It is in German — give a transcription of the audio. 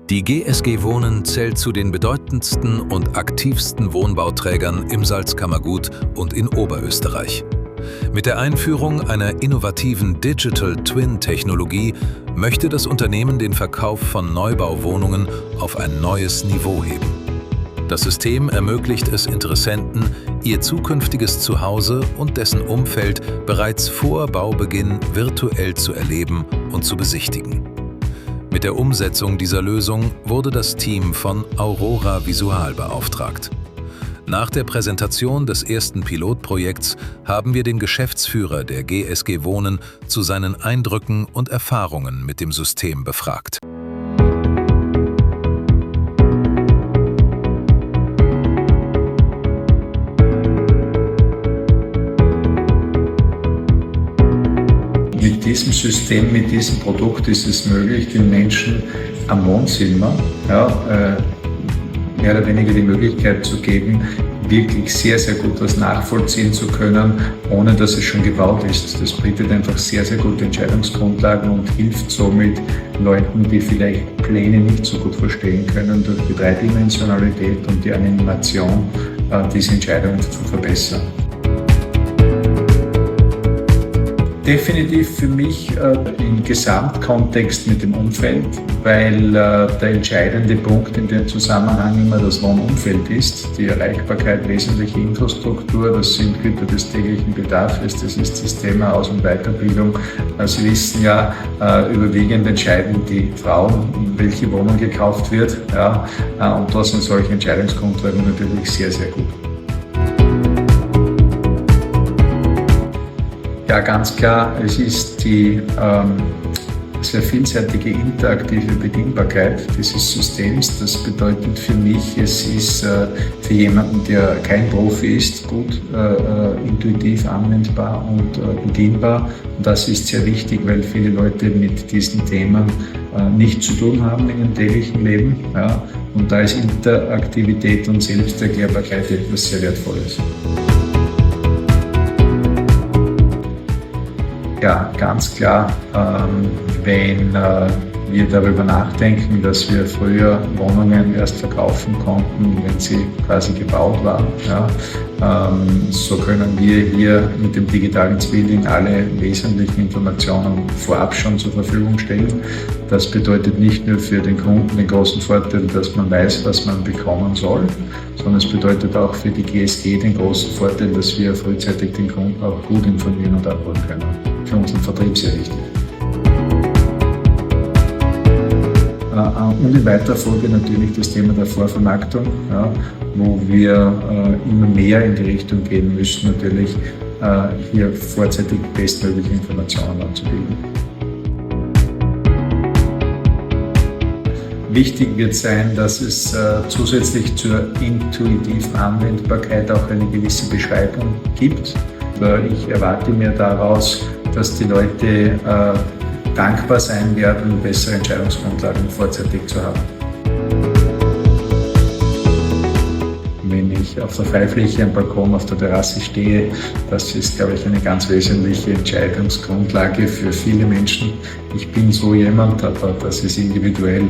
Die GSG Wohnen zählt zu den bedeutendsten und aktivsten Wohnbauträgern im Salzkammergut und in Oberösterreich. Mit der Einführung einer innovativen Digital-Twin-Technologie möchte das Unternehmen den Verkauf von Neubauwohnungen auf ein neues Niveau heben. Das System ermöglicht es Interessenten, ihr zukünftiges Zuhause und dessen Umfeld bereits vor Baubeginn virtuell zu erleben und zu besichtigen. Mit der Umsetzung dieser Lösung wurde das Team von Aurora Visual beauftragt. Nach der Präsentation des ersten Pilotprojekts haben wir den Geschäftsführer der GSG Wohnen zu seinen Eindrücken und Erfahrungen mit dem System befragt. Mit diesem System, mit diesem Produkt ist es möglich, den Menschen am Wohnzimmer mehr oder weniger die Möglichkeit zu geben, wirklich sehr, sehr gut was nachvollziehen zu können, ohne dass es schon gebaut ist. Das bietet einfach sehr, sehr gute Entscheidungsgrundlagen und hilft somit Leuten, die vielleicht Pläne nicht so gut verstehen können, durch die Dreidimensionalität und die Animation diese Entscheidungen zu verbessern. Definitiv für mich im Gesamtkontext mit dem Umfeld, weil der entscheidende Punkt in dem Zusammenhang immer das Wohnumfeld ist, die Erreichbarkeit wesentlicher Infrastruktur, das sind Güter des täglichen Bedarfs, das ist das Thema Aus- und Weiterbildung. Sie wissen ja, überwiegend entscheiden die Frauen, welche Wohnung gekauft wird, und da sind solche Entscheidungsgrundlagen natürlich sehr, sehr gut. Ja, ganz klar, es ist die sehr vielseitige interaktive Bedienbarkeit dieses Systems. Das bedeutet für mich, es ist für jemanden, der kein Profi ist, gut intuitiv anwendbar und bedienbar. Und das ist sehr wichtig, weil viele Leute mit diesen Themen nichts zu tun haben in ihrem täglichen Leben. Ja. Und da ist Interaktivität und Selbsterklärbarkeit etwas sehr Wertvolles. Ja, ganz klar, wenn wir darüber nachdenken, dass wir früher Wohnungen erst verkaufen konnten, wenn sie quasi gebaut waren. Ja, so können wir hier mit dem digitalen Zwilling alle wesentlichen Informationen vorab schon zur Verfügung stellen. Das bedeutet nicht nur für den Kunden den großen Vorteil, dass man weiß, was man bekommen soll, sondern es bedeutet auch für die GSG den großen Vorteil, dass wir frühzeitig den Kunden auch gut informieren und abholen können. Für unseren Vertrieb sehr wichtig. Und in weiterer Folge natürlich das Thema der Vorvermarktung, wo wir immer mehr in die Richtung gehen müssen, natürlich hier vorzeitig bestmögliche Informationen anzubieten. Wichtig wird sein, dass es zusätzlich zur intuitiven Anwendbarkeit auch eine gewisse Beschreibung gibt. Ich erwarte mir daraus, dass die Leute dankbar sein werden, bessere Entscheidungsgrundlagen vorzeitig zu haben. Wenn ich auf der Freifläche am Balkon auf der Terrasse stehe, das ist, glaube ich, eine ganz wesentliche Entscheidungsgrundlage für viele Menschen. Ich bin so jemand, aber das ist individuell.